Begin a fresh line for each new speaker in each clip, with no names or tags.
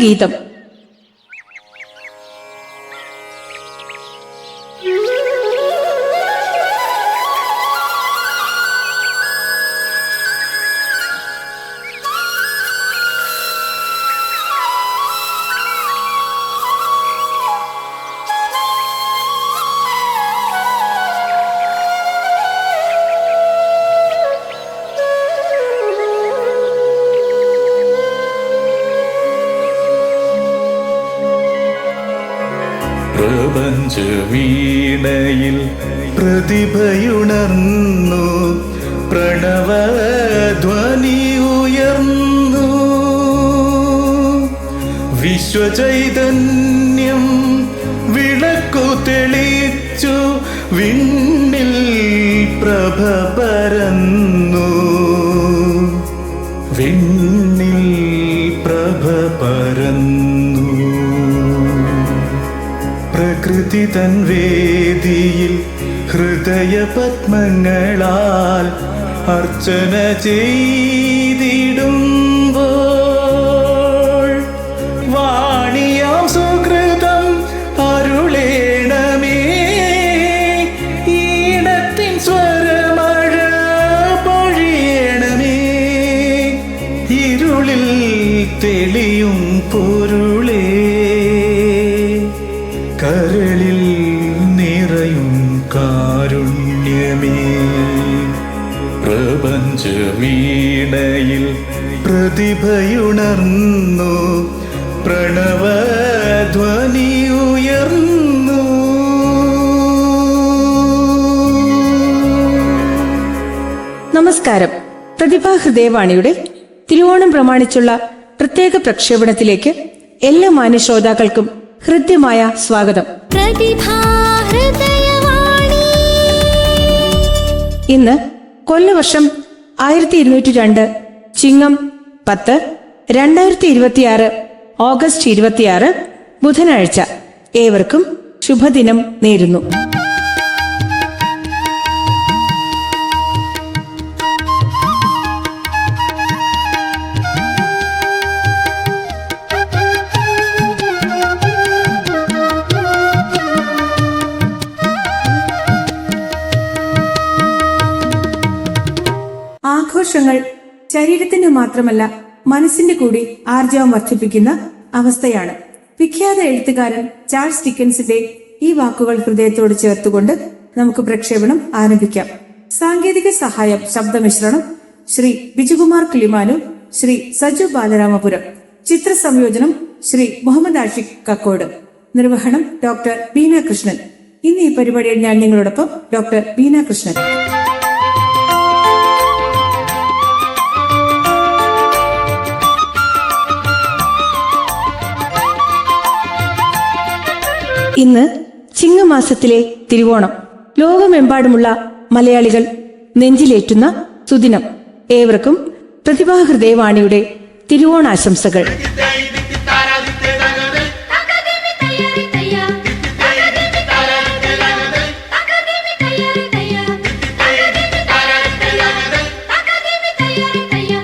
ഗീതം.
പ്രപഞ്ചവീണയിൽ പ്രതിഭയുണർന്നു, പ്രണവധ്വനി ഉയർന്നു. വിശ്വചൈതന്യം വിളക്കു തെളിച്ചു, വിണ്ണിൽ പ്രഭ പരന്നു. വിണ്ണിൽ പ്രഭ പരന്നു. പ്രകൃതി തൻ വേദിയിൽ ഹൃദയ പത്മങ്ങളാൽ അർച്ചന ചെയ്തിടുമ്പോൾ വാണിയാം സുകൃതം അരുളേണമേ. ഈണത്തിൻ സ്വരമഴ പൊഴിയണമേ. ഇരുളിൽ തെളിയും പൊരുളേ, കരളിൽ നിറയും കാരുണ്യമേ. പ്രപഞ്ചവീണയിൽ പ്രതിഭയുണർന്നു, പ്രണവധ്വനി ഉയർന്നു.
നമസ്കാരം. പ്രതിഭാ ഹൃദയവാണിയുടെ തിരുവോണം പ്രമാണിച്ചുള്ള പ്രത്യേക പ്രക്ഷേപണത്തിലേക്ക് എല്ലാ മാന്യ ശ്രോതാക്കൾക്കും ഹൃദ്യമായ സ്വാഗതം. ഇന്ന് കൊല്ലവർഷം 1202 ചിങ്ങം 10 2026 ഓഗസ്റ്റ് 26 ബുധനാഴ്ച. ഏവർക്കും ശുഭദിനം നേരുന്നു. ആഘോഷങ്ങൾ ശരീരത്തിന് മാത്രമല്ല മനസ്സിന്റെ കൂടി ആർജവം വർദ്ധിപ്പിക്കുന്ന അവസ്ഥയാണ്. വിഖ്യാത എഴുത്തുകാരൻ ചാൾസ് ഡിക്കൻസിന്റെ ഈ വാക്കുകൾ ഹൃദയത്തോട് ചേർത്തുകൊണ്ട് നമുക്ക് പ്രക്ഷേപണം ആരംഭിക്കാം. സാങ്കേതിക സഹായം ശബ്ദമിശ്രണം ശ്രീ ബിജുകുമാർ കിളിമാനു, ശ്രീ സജു ബാലരാമപുരം. ചിത്രസംയോജനം ശ്രീ മുഹമ്മദ് ആഷിഖ് കക്കോട്. നിർവഹണം ഡോക്ടർ ബീന കൃഷ്ണൻ. ഇന്ന് ഈ പരിപാടിയിൽ ഞാൻ നിങ്ങളോടൊപ്പം ഡോക്ടർ ബീന കൃഷ്ണൻ. ഇന്ന് ചിങ്ങമാസത്തിലെ തിരുവോണം. ലോകമെമ്പാടുമുള്ള മലയാളികൾ നെഞ്ചിലേറ്റുന്ന സുദിനം. ഏവർക്കും പ്രതിഭാ ഹൃദയവാണിയുടെ തിരുവോണാശംസകൾ.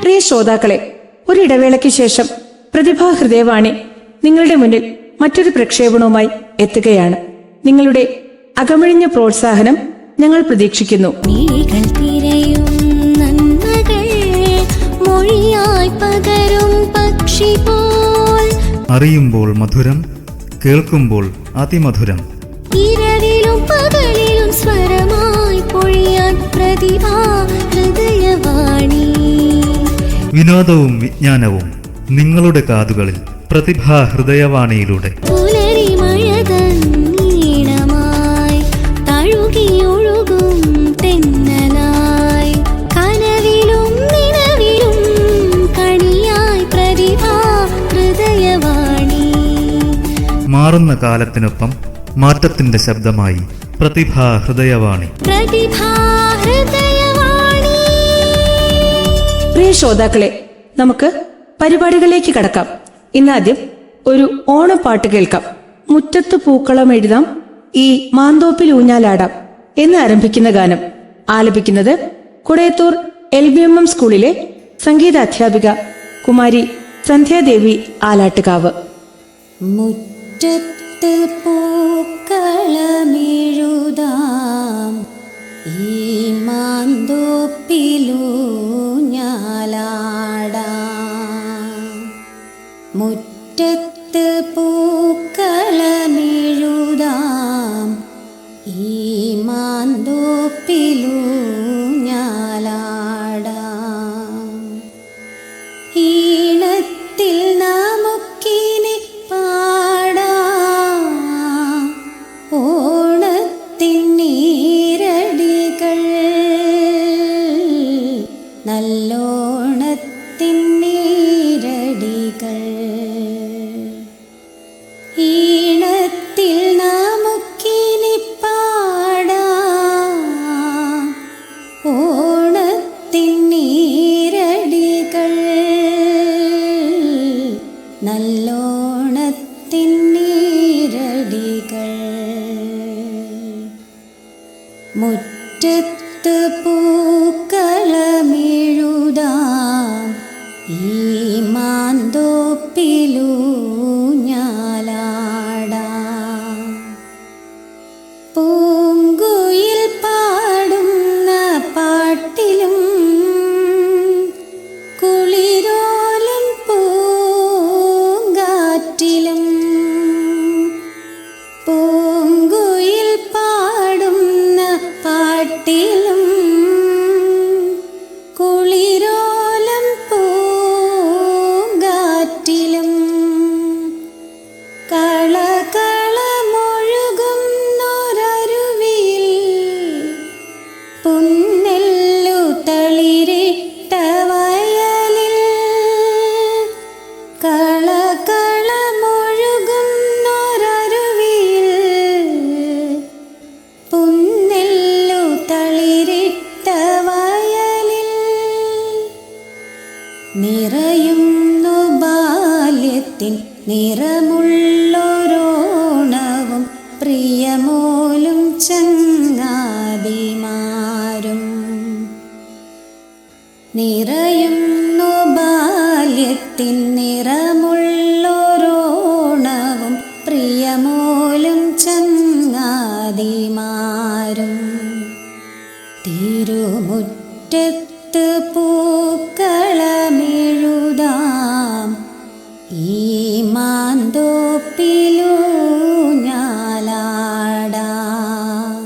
പ്രിയ ശ്രോതാക്കളെ, ഒരിടവേളയ്ക്ക് ശേഷം പ്രതിഭാ ഹൃദയവാണി നിങ്ങളുടെ മുന്നിൽ മറ്റൊരു പ്രക്ഷേപണവുമായി എത്തുകയാണ്. നിങ്ങളുടെ അകമഴിഞ്ഞ പ്രോത്സാഹനം ഞങ്ങൾ പ്രതീക്ഷിക്കുന്നു.
അറിയുമ്പോൾ മധുരം, കേൾക്കുമ്പോൾ അതിമധുരം.
ഇരവിലും പകലിലും സ്വരമായി പൊഴിയാൻ പ്രതിഭാ ഹൃദയവാണി.
വിനോദവും വിജ്ഞാനവും നിങ്ങളുടെ കാതുകളിൽ പ്രതിഭാ ഹൃദയവാണിയിലൂടെ. മാറുന്ന കാലത്തിനൊപ്പം മാറ്റത്തിന്റെ ശബ്ദമായി പ്രതിഭാ ഹൃദയവാണി.
പ്രിയ ശ്രോതാക്കളെ, നമുക്ക് പരിപാടികളിലേക്ക് കടക്കാം. ഇന്നാദ്യം ഒരു ഓണപ്പാട്ട് കേൾക്കാം. മുറ്റത്ത് പൂക്കളം എഴുതാം, ഈ മാന്തോപ്പിൽ ഊഞ്ഞാലാടാം എന്ന് ആരംഭിക്കുന്ന ഗാനം ആലപിക്കുന്നത് കുടയത്തൂർ LBMM സ്കൂളിലെ സംഗീതാധ്യാപിക കുമാരി സന്ധ്യാദേവി ആലാട്ടുകാവ്.
മുറ്റത്ത് പൂക്കളമെഴുതാം ഈ മാന്തോപ്പിലൂഞ്ഞാലാടാം. മുറ്റത്ത് പൂക്കളമെഴുതാം ഈ മാന്തോപ്പിലൂഞ്ഞാലാടാം. ഈണത്തിൽ നമുക്കിനി പാടാം ഓണത്തിൻ നീരടികൾ, നല്ലോണത്തിൻ നീരടികൾ. ഈണത്തിൽ നമുക്കിനി പാടാം ഓണത്തിൻ നീരടികൾ, നല്ലോണത്തിൻ നീരടികൾ. മുറ്റത്ത് പൂക്കളമെഴുതാം ഈ മാന്തോപ്പിലൂഞ്ഞാലാടാം. പൂങ്കുയിൽ പാടുന്ന പാട്ടിലും കുളിരോലും പൂങ്കാറ്റിലും, പൂങ്കുയിൽ പാടുന്ന പാട്ടിലും കുളിരോലും പൂങ്കാറ്റിലും, കളകളമൊഴുകുന്നൊരരുവിയിൽ പുന്നെല്ലു തളിരിട്ട വയലിൽ, കളകളമൊഴുകുന്നൊരരുവിയിൽ പുന്നെല്ലു തളിരിട്ട വയലിൽ, നിറയുന്നു ബാല്യത്തിൻ നിറമുള്ളൊരോണവും പ്രിയമോലും ചങ്ങാതിമാരും. നിറയുന്നു ബാല്യത്തിൻ നിറമുള്ളൊരോണവും പ്രിയമോലും ചങ്ങാതിമാരും. തിരുമുറ്റത്ത് പൂക്കളമെഴുതാം ഈ മാന്തോപ്പിലൂഞ്ഞാലാടാം.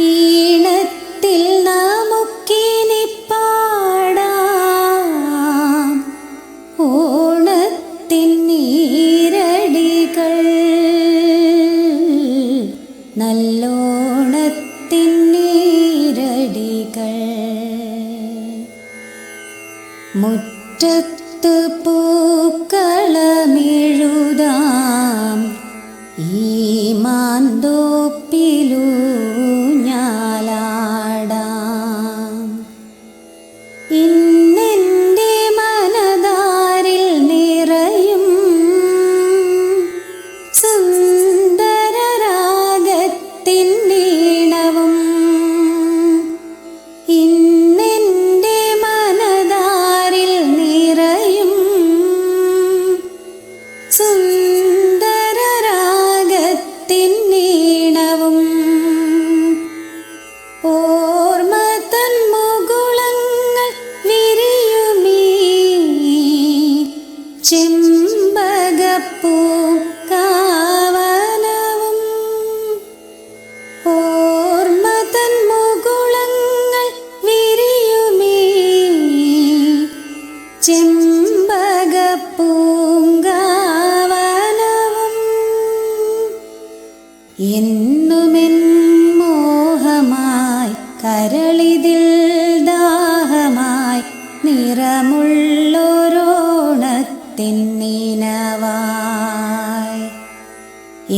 ഈണത്തിൽ നമുക്കിനി പാടാം ഓണത്തിൻ നീരടികൾ, നല്ലോണത്തിൻ നീരടികൾ. മുറ്റത്ത് പൂക്കളമെഴുതാം ഈ മാന്തോപ്പിലൂഞ്ഞാലാടാം. ഇന്നെൻ്റെ മനതാരിൽ നിറയും സുന്ദരരാഗത്തിൻ ഈണവും, ഇന്നെൻ്റെ മനതാരിൽ നിറയും സുന്ദരരാഗത്തിൻ ഈണവും. ഓർമ്മതൻ മുകുളങ്ങൾ വിരിയുമീ ചെമ്പകപ്പൂ കാവനവും, ഓർമ്മതൻ മുകുളങ്ങൾ വിരിയുമീ ചെമ്പകപ്പൂങ്കാവനവും. എന്നുമെൻ മോഹമായി കരളിതിൽ ദാഹമായി നിറമുള്ളൊരോണത്തിൻ നിനവായി.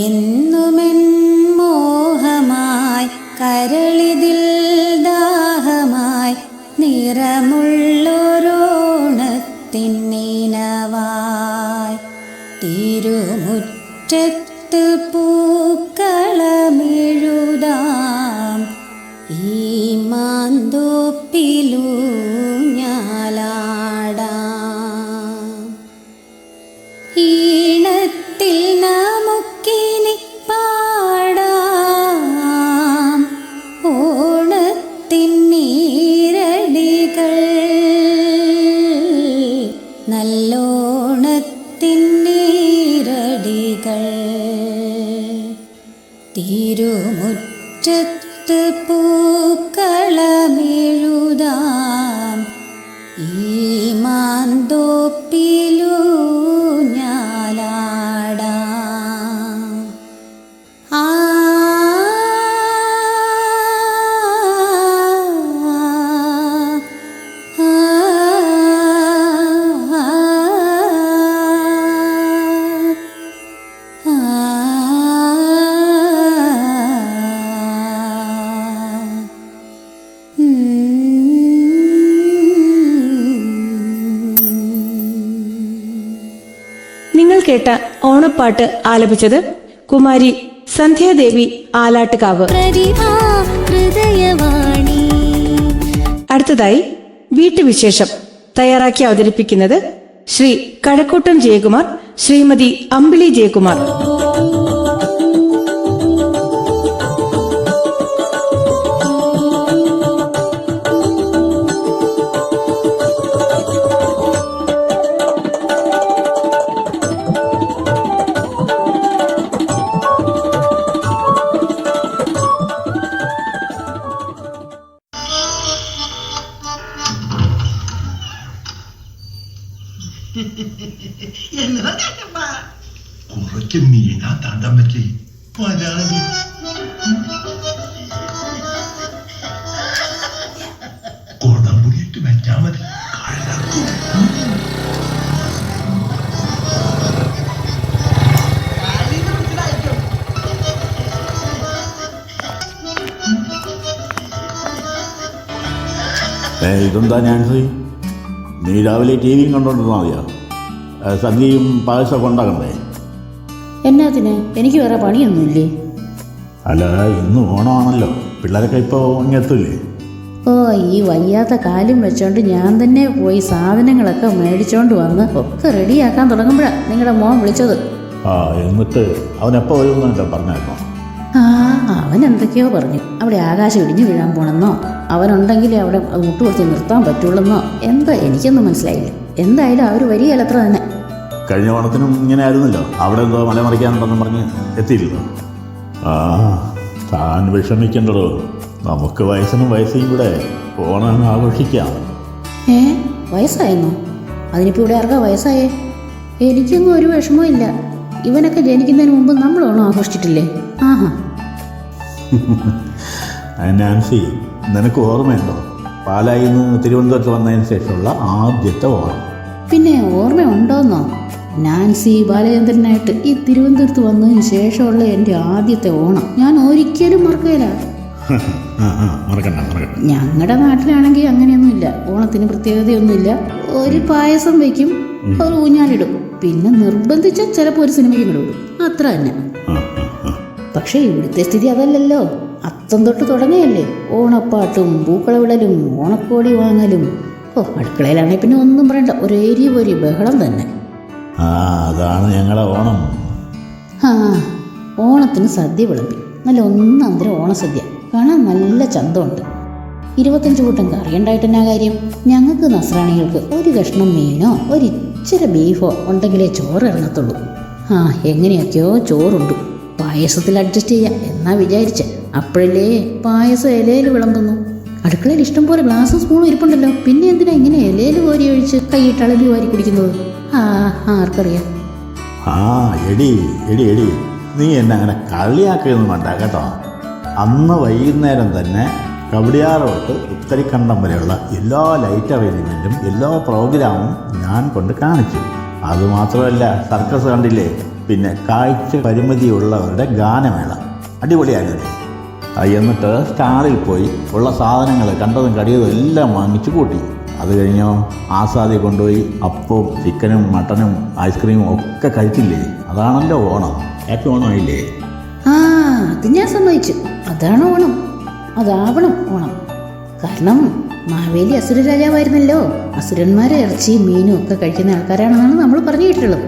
എന്നുമെൻ മോഹമായി കരളിതിൽ ദാഹമായി നിറമുള്ളൊരോണത്തിൻ നിനവായി. തിരുമുറ്റത്ത് പൂക്കളമെഴുതാം ഈ മാന്തോപ്പിലൂഞ്ഞാലാടാം. ഈണത്തിൽ പൂക്കൾ തിരുമുറ്റത്ത് പൂക്കളമെഴുതാം ഈ മാന്തോപ്പിലു ഞാലാടാം. ആ
നിങ്ങൾ കേട്ട ഓണപ്പാട്ട് ആലപിച്ചത് കുമാരി സന്ധ്യാദേവി ആലാട്ടുകാവ്.
പ്രതിഭാ ഹൃദയവാണി.
അടുത്തതായി വീട്ടുവിശേഷം തയ്യാറാക്കി അവതരിപ്പിക്കുന്നത് ശ്രീ കഴക്കൂട്ടം ജയകുമാർ, ശ്രീമതി അമ്പിളി ജയകുമാർ.
കുറച്ച് മീനാ തണ്ടം വെച്ച് പരാതി കൊടംപുടിയിട്ട് വെച്ചാ മതി. കഴക്കും
ഇതെന്താ നാൻസി, നീ രാവിലെ ടി വിയും കണ്ടോണ്ടിരുന്നാ മതിയോ? സദ്യയും പായസമൊക്കെ ഉണ്ടാക്കണ്ടേ?
എന്നാത്തിന്? എനിക്ക് വേറെ പണിയൊന്നുമില്ലേ?
അല്ല, ഇന്ന് ഓണമാണല്ലോ, പിള്ളേരൊക്കെ ഇപ്പോൾ ഇങ്ങെത്തില്ലേ?
ഓ, ഈ വയ്യാത്ത കാലും വെച്ചോണ്ട് ഞാൻ തന്നെ പോയി സാധനങ്ങളൊക്കെ മേടിച്ചോണ്ട് വന്ന് ഒക്കെ റെഡിയാക്കാൻ തുടങ്ങുമ്പോഴാണ് നിങ്ങളുടെ മോൻ വിളിച്ചത്.
ആ, എന്നിട്ട് അവനെപ്പോൾ വരുമെന്നോ പറഞ്ഞായിരുന്നോ?
ആ, അവൻ എന്തൊക്കെയോ പറഞ്ഞു. അവിടെ ആകാശം ഇടിഞ്ഞു വീഴാൻ പോണെന്നോ, അവനുണ്ടെങ്കിലേ അവിടെ അത് മുട്ടുകൊടുത്ത് നിർത്താൻ പറ്റുള്ളെന്നോ എന്താ എനിക്കൊന്നും മനസ്സിലായില്ല. എന്തായാലും അവർ വരികയല്ലത്ര തന്നെ.
കഴിഞ്ഞ ഓണത്തിനും ഇങ്ങനെ ആയിരുന്നല്ലോ, അവിടെ എന്തോ മലമറിക്കാനുണ്ടെന്ന് പറഞ്ഞ് എത്തിയില്ലല്ലോ. ആ, താൻ വിഷമിക്കണ്ടോ, നമുക്ക് വയസ്സിനും വയസ്സും കൂടെ ഓണം ആഘോഷിക്കാം.
വയസ്സായെന്നോ? അതിനിപ്പോൾ ഇവിടെ ആർക്കാ വയസ്സായേ? എനിക്കൊന്നും ഒരു വിഷമവും ഇല്ല. ഇവനൊക്കെ ജനിക്കുന്നതിന് മുമ്പ് നമ്മൾ ഓണം ആഘോഷിച്ചിട്ടില്ലേ? ആഹാ.
നാൻസി, നിനക്ക് ഓർമ്മയുണ്ടോ പാലായിൽ നിന്ന് തിരുവനന്തപുരത്ത് വന്നതിന് ശേഷമുള്ള ആദ്യത്തെ ഓണം?
പിന്നെ ഓർമ്മയുണ്ടോന്നോ? നാൻസി ബാലചന്ദ്രനായിട്ട് ഈ തിരുവനന്തപുരത്ത് വന്നതിന് ശേഷമുള്ള എൻ്റെ ആദ്യത്തെ ഓണം ഞാൻ ഒരിക്കലും മറക്കുകയില്ല. ഞങ്ങളുടെ നാട്ടിലാണെങ്കിൽ അങ്ങനെയൊന്നുമില്ല. ഓണത്തിന് പ്രത്യേകതയൊന്നുമില്ല. ഒരു പായസം വയ്ക്കും, ഒരു ഊഞ്ഞാലിടും, പിന്നെ നിർബന്ധിച്ച ചിലപ്പോൾ ഒരു സിനിമയ്ക്ക് വിടും, അത്ര തന്നെ. പക്ഷേ ഇവിടുത്തെ സ്ഥിതി അതല്ലല്ലോ. അത്തം തൊട്ട് തുടങ്ങിയല്ലേ ഓണപ്പാട്ടും പൂക്കളവിടലും ഓണക്കോടി വാങ്ങലും. ഓ, അടുക്കളയിലാണെങ്കിൽ പിന്നെ ഒന്നും പറയണ്ട, ഒരേരി ബഹളം തന്നെ.
അതാണ് ഞങ്ങളുടെ ഓണം.
ആ, ഓണത്തിന് സദ്യ വിളമ്പി, നല്ല ഒന്നാന്തരം ഓണസദ്യ കാണാൻ നല്ല ചന്തമുണ്ട്. 25 കൂട്ടം കറി ഉണ്ടായിട്ടെന്നാ കാര്യം? ഞങ്ങൾക്ക് നസ്രാണികൾക്ക് ഒരു കഷ്ണം മീനോ ഒരു ഇച്ചിരി ബീഫോ ഉണ്ടെങ്കിലേ ചോറ് ഇറങ്ങത്തുള്ളൂ. ആ, എങ്ങനെയൊക്കെയോ ചോറുണ്ട്. പായസത്തിൽ അഡ്ജസ്റ്റ് ചെയ്യാം എന്നാ വിചാരിച്ച, അപ്പോഴല്ലേ പായസം ഇലയിൽ വിളമ്പുന്നു. അടുക്കളയിൽ ഇഷ്ടം പോലെ ഗ്ലാസും സ്പൂണും ഇരിപ്പുണ്ടല്ലോ, പിന്നെ എന്തിനാ ഇങ്ങനെ ഇലയിൽ കോരി ഒഴിച്ച് കൈയിട്ട് അളവി വാരി കുടിക്കുന്നത്? ആർക്കറിയാം.
എടി നീ എന്നെ അങ്ങനെ കളിയാക്കുകയൊന്നും വേണ്ട കേട്ടോ. അന്ന് വൈകുന്നേരം തന്നെ കവടിയാർ തൊട്ട് ഉത്തരിക്കണ്ടം വരെയുള്ള എല്ലാ ലൈറ്റ് അറേഞ്ച്മെൻറ്റും എല്ലാ പ്രോഗ്രാമും ഞാൻ കൊണ്ട് കാണിച്ചു. അതുമാത്രമല്ല, സർക്കസ് കണ്ടില്ലേ, പിന്നെ കാഴ്ച പരിമിതിയുള്ളവരുടെ ഗാനമേള അടിപൊളിയായിരുന്നില്ലേ? എന്നിട്ട് സ്റ്റാളിൽ പോയി ഉള്ള സാധനങ്ങൾ കണ്ടതും കടിയതും എല്ലാം വാങ്ങിച്ചു കൂട്ടി. അത് കഴിഞ്ഞോ ആസാദി കൊണ്ടുപോയി അപ്പവും ചിക്കനും മട്ടനും ഐസ്ക്രീമും ഒക്കെ കഴിച്ചില്ലേ? അതാണല്ലോ ഓണം. ഹാപ്പി ഓണമായില്ലേ?
അത് ഞാൻ സമ്മതിച്ചു. അതാണ് ഓണം, അതാവണം ഓണം. കാരണം മാവേലി അസുര രാജാവായിരുന്നല്ലോ. അസുരന്മാരെ ഇറച്ചിയും മീനും ഒക്കെ കഴിക്കുന്ന ആൾക്കാരാണെന്നാണ് നമ്മൾ പറഞ്ഞു കേട്ടിട്ടുള്ളത്.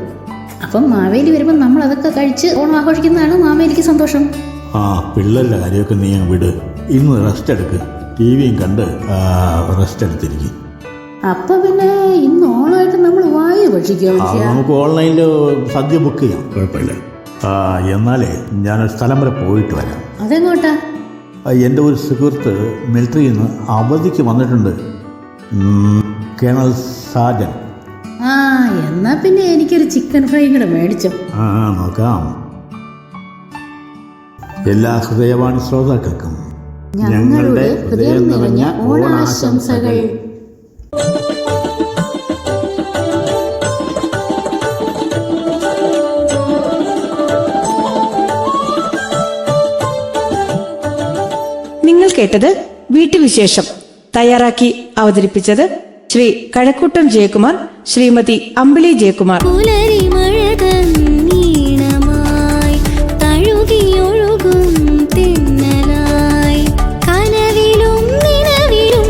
അപ്പം മാവേലി വരുമ്പോൾ നമ്മൾ അതൊക്കെ കഴിച്ച് ഓണം ആഘോഷിക്കുന്നതാണ് മാവേലിക്ക് സന്തോഷം.
പിള്ളേരുടെ കാര്യമൊക്കെ നീ വിട്. ഇന്ന് റെസ്റ്റ് എടുക്ക്, ടി വിയും കണ്ട് റെസ്റ്റ് എടുത്തിരിക്കും.
അപ്പൊ പിന്നെ ഇന്ന് ഓണമായിട്ട് നമ്മൾ വായു ഭക്ഷിക്കുക.
നമുക്ക് ഓൺലൈനിൽ സദ്യ ബുക്ക് ചെയ്യാം, കുഴപ്പമില്ല. എന്നാലേ ഞാനൊരു സ്ഥലം വരെ പോയിട്ട് വരാം.
അതെങ്ങോട്ടാ?
എൻ്റെ ഒരു സുഹൃത്ത് മിലിറ്ററിയിൽ നിന്ന് അവധിക്ക് വന്നിട്ടുണ്ട്. കേണൽ സാജൻ.
എന്നാ പിന്നെ എനിക്കൊരു ചിക്കൻ ഫ്രൈ കൂടെ മേടിച്ചോ.
നോക്കാം. എല്ലാ ഹൃദയവാണി ശ്രോതാക്കൾക്കും ഞങ്ങളുടെ ഹൃദയം നിറഞ്ഞ ഓണാശംസകൾ.
നിങ്ങൾ കേട്ടത് വീട്ടുവിശേഷം. തയ്യാറാക്കി അവതരിപ്പിച്ചത് ശ്രീ കഴക്കൂട്ടം ജയകുമാർ, ശ്രീമതി അമ്പിളി ജയകുമാർ.
പുലരിമഴതന്നീണമായി തഴുകിയൊഴുകും തെന്നലായി കനവിലും നിലവിലും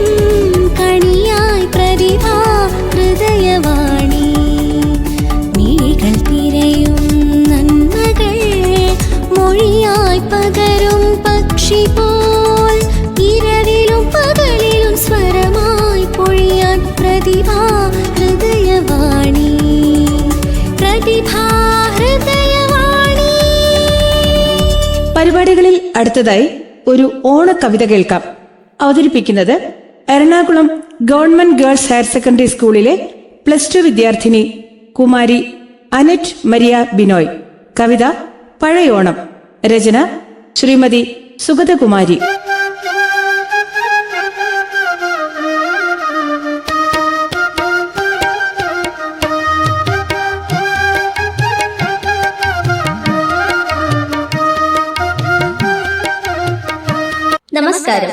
കണിയായി പ്രതിഭാ ഹൃദയവാണി മിഴികൾ തിരയും നന്മകൾ മൊഴിയായി പകരും പക്ഷി പോൽ ഇരവിലും പകലിലും സ്വരമായി പൊഴിയാൻ പ്രതിഭാ ഹൃദയവാണി പ്രതിഭാ ഹൃദയവാണി.
പരിപാടികളിൽ അടുത്തതായി ഒരു ഓണ കവിത കേൾക്കാം. അവതരിപ്പിക്കുന്നത് Ernakulam government girls higher secondary സ്കൂളിലെ +2 വിദ്യാർത്ഥിനി കുമാരി അനറ്റ് മരിയ ബിനോയ്. കവിത പഴയോണം. രചന ശ്രീമതി സുഗതകുമാരി.
നമസ്കാരം.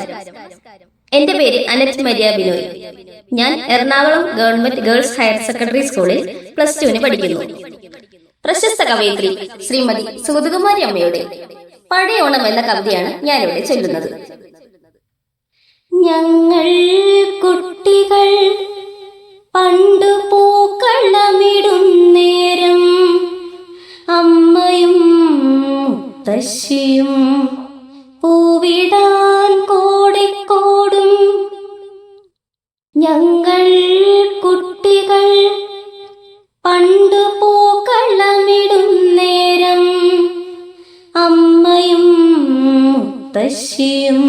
എന്റെ പേര് അനറ്റ് മരിയ ബിനോയ്. ഞാൻ Ernakulam government girls higher secondary സ്കൂളിൽ +2 പഠിക്കുന്നു. പ്രശസ്ത കവയിത്രി ശ്രീമതി സുഗതകുമാരി അമ്മയുടെ പഴയോണം എന്ന കവിതയാണ് ഞാനിവിടെ ചൊല്ലുന്നത്. ഞങ്ങൾ കുട്ടികൾ പണ്ടു പൂക്കളമിടും നേരം അമ്മയും മുത്തശ്ശിയും പൂവിടാൻ കോടിക്കോടും. ഞങ്ങൾ കുട്ടികൾ പണ്ടു പൂക്കളമിടും നേരം അമ്മയും മുത്തശ്ശിയും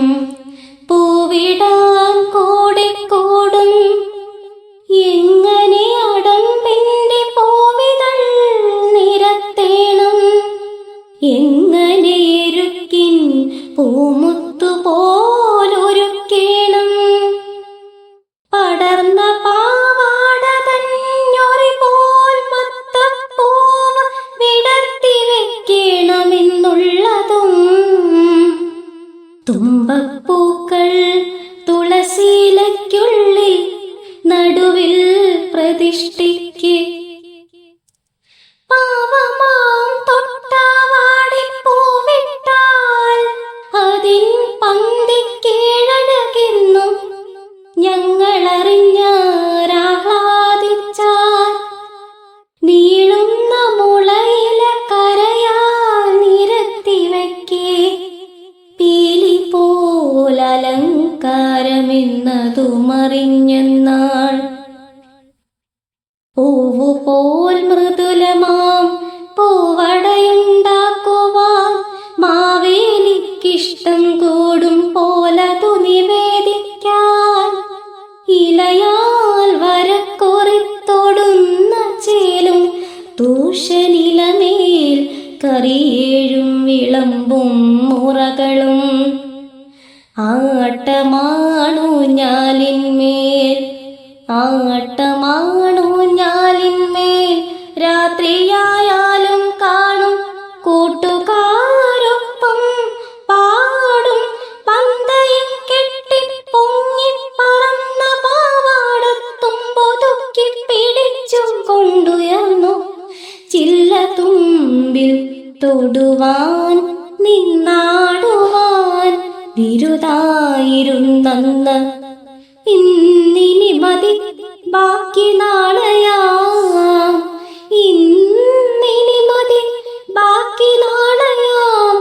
പൂവിടാൻ കോടിക്കോടും. എങ്ങനെ അടമ്പിന്റെ പൂവിതൾ നിരത്തേണം, എങ്ങനെ എരുക്കിൻ പൂമുത്തു പോലൊരുക്കേണം. പടർന്ന പാവാട തന്നൊറി പോൽ മത്തപ്പൂവ് വിടർത്തി വെക്കണമെന്നുള്ളതും. തുമ്പപ്പൂക്കൾ തുളസിയിലയ്ക്കുള്ളിൽ നടുവിൽ പ്രതിഷ്ഠിക്ക്. പാവമാം തൊട്ടാവാടിപ്പൂവിട്ടാൽ അതിൻ പന്തിക്കേഴഴകെന്നും ഞങ്ങളറിഞ്ഞാഹ്ലാദിച്ചാൽ നീളുന്ന മുളയില കരയാൽ നിരത്തിവയ്ക്കേ. പീലി പോലലങ്കാരമെന്നതുമറിഞ്ഞെന്നാൾ പൂവുപോൽ മൃദുലമാം പൂവടയുണ്ടാക്കുവാൻ മാവേലിക്കിഷ്ടം കൂടും പോലതു നിവേദിക്കാൻ. ഇലയാൽ വരക്കൊറിത്തൊടുന്ന ചേലും തൂഷനിലമേൽ കറിയേഴും വിളമ്പും മുറകളും. ആട്ടമാണു ഞാലിന്മേൽ ആട്ടമാണു ഞാലിന്മേൽ രാത്രിയായാലും കാണും കൂട്ടുകാരൊപ്പം പാടും. പന്തയിൽ കെട്ടി പൊങ്ങിപ്പറന്ന പാവാടത്തുമ്പൊതുക്കി പിടിച്ചു കൊണ്ടുയർന്നു ചില്ല തുമ്പിൽ തൊടുവാൻ നിന്നാടുവാൻ വിരുതായിരുന്നന്ന്. ഇന്നിനി മതി ബാക്കി നാളെയാം, ഇന്നിനി മതി ബാക്കി നാളെയാം.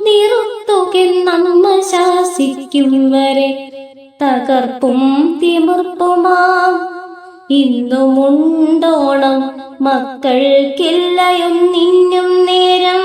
നിറുത്തുകെന്നമ്മ ശാസിക്കും വരെ തകർപ്പും തിമിർപ്പുമാം. ഇന്നുമുണ്ടോണം മക്കൾക്കില്ലയൊന്നിന്നും നേരം.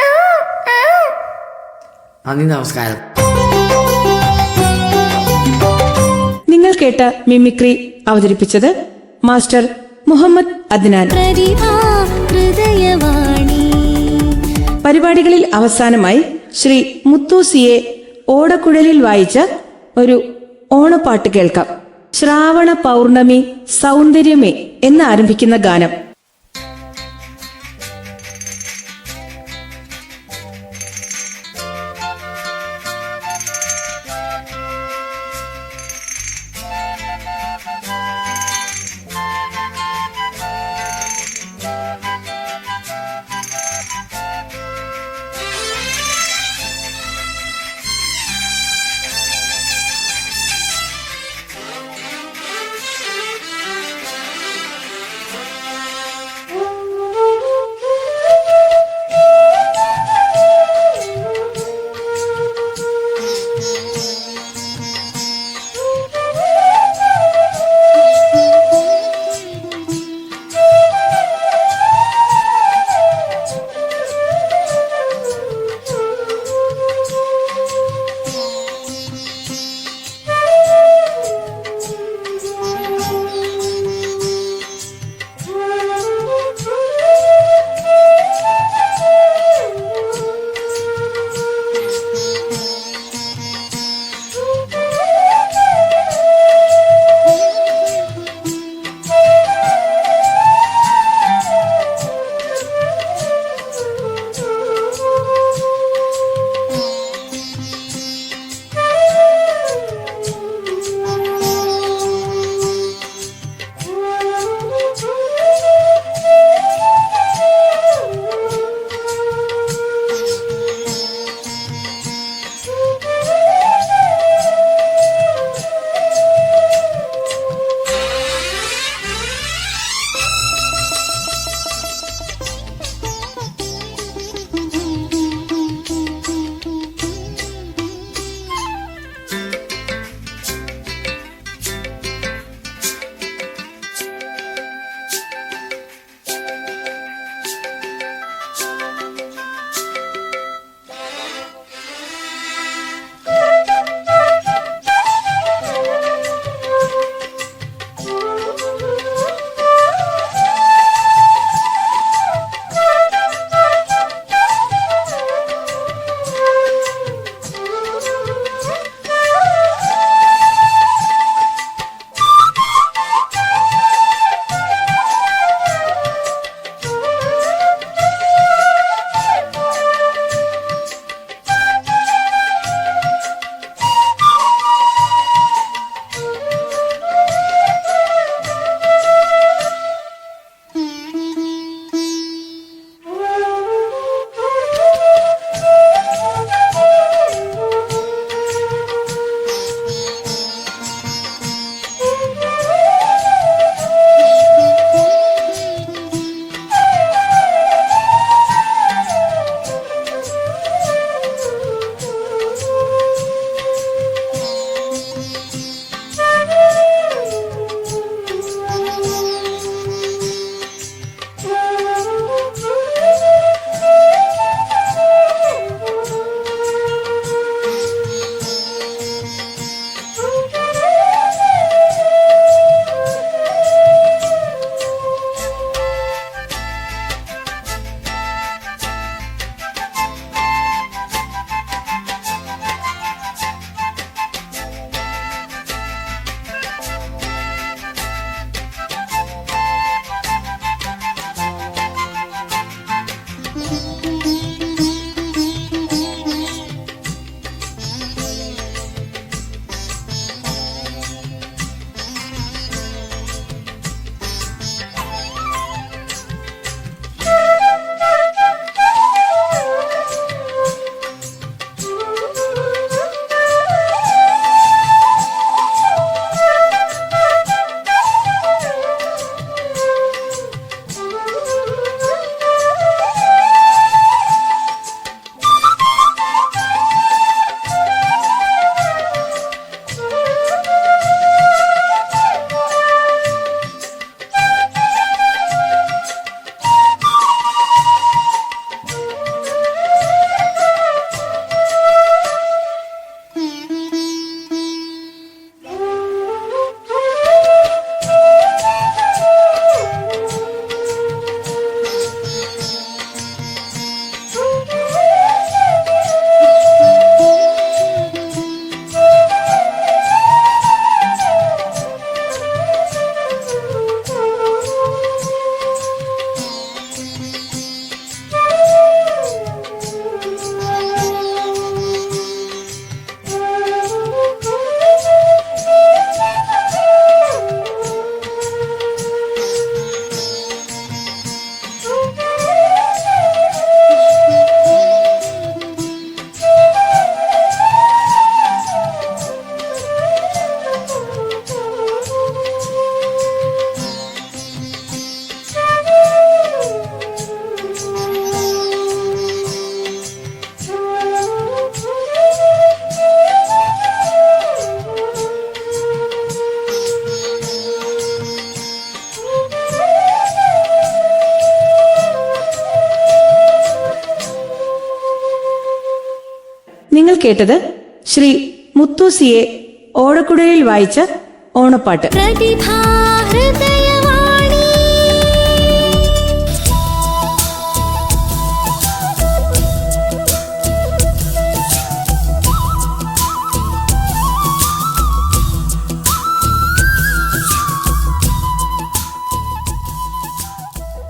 ആ
നന്ദി, നമസ്കാരം.
നിങ്ങൾ കേട്ട മിമിക്രി അവതരിപ്പിച്ചത് മാസ്റ്റർ മുഹമ്മദ് അദ്നാൻ.
പ്രതിഭാ ഹൃദയവാണി.
പരിപാടികളിൽ അവസാനമായി ശ്രീ മുത്തൂസിയെ ഓടക്കുഴലിൽ വായിച്ച ഒരു ഓണപ്പാട്ട് കേൾക്കാം. ശ്രാവണ പൗർണമി സൗന്ദര്യമേ എന്ന് ആരംഭിക്കുന്ന ഗാനം. നിങ്ങൾ കേട്ടത് ശ്രീ മുത്തൂസിയെ ഓടക്കുഴലിൽ വായിച്ച ഓണപ്പാട്ട്.
പ്രതിഭാഹൃദയവാണി.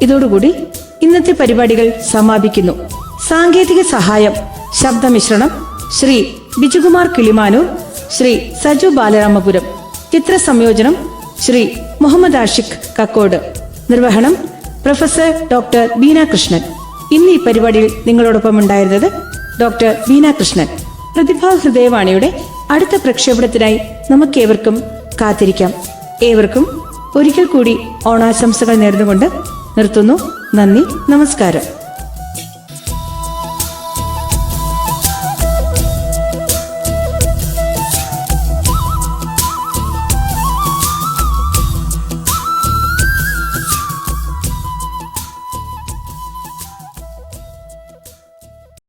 ഇതോടുകൂടി ഇന്നത്തെ പരിപാടികൾ സമാപിക്കുന്നു. സാങ്കേതിക സഹായം ശബ്ദമിശ്രണം ശ്രീ ബിജുകുമാർ കിളിമാനൂർ, ശ്രീ സജു ബാലരാമപുരം. ചിത്രസംയോജനം ശ്രീ മുഹമ്മദ് ആഷിഖ് കക്കോട്. നിർവഹണം പ്രൊഫസർ ഡോക്ടർ ബീന കൃഷ്ണൻ. ഇന്ന് ഈ പരിപാടിയിൽ നിങ്ങളോടൊപ്പം ഉണ്ടായിരുന്നത് ഡോക്ടർ ബീന കൃഷ്ണൻ. പ്രതിഭാ ഹൃദയവാണിയുടെ അടുത്ത പ്രക്ഷേപണത്തിനായി നമുക്കേവർക്കും കാത്തിരിക്കാം. ഏവർക്കും ഒരിക്കൽ കൂടി ഓണാശംസകൾ നേർന്നുകൊണ്ട് നിർത്തുന്നു. നന്ദി, നമസ്കാരം.